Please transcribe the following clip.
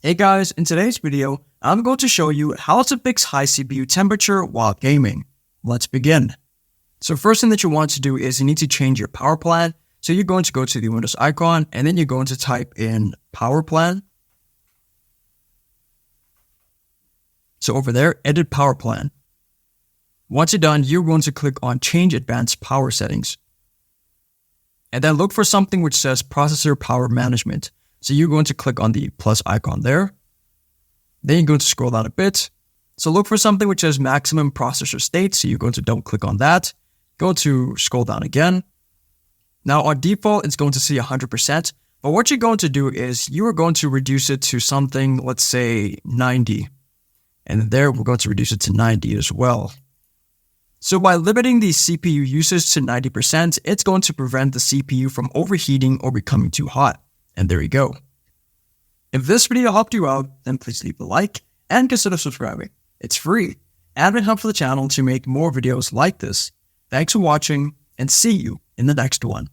Hey guys, in today's video, I'm going to show you how to fix high CPU temperature while gaming. Let's begin. So first thing that you want to do is you need to change your power plan. So you're going to go to the Windows icon and then you're going to type in power plan. So over there, edit power plan. Once you're done, you're going to click on change advanced power settings. And then look for something which says processor power management. So you're going to click on the plus icon there. Then you're going to scroll down a bit. So look for something which says maximum processor state. So you're going to double click on that. Go to scroll down again. Now on default, it's going to see 100%. But what you're going to do is you are going to reduce it to something, let's say 90. And there we're going to reduce it to 90 as well. So by limiting the CPU usage to 90%, it's going to prevent the CPU from overheating or becoming too hot. And there you go. If this video helped you out, then please leave a like and consider subscribing. It's free and will help for the channel to make more videos like this. Thanks for watching and see you in the next one.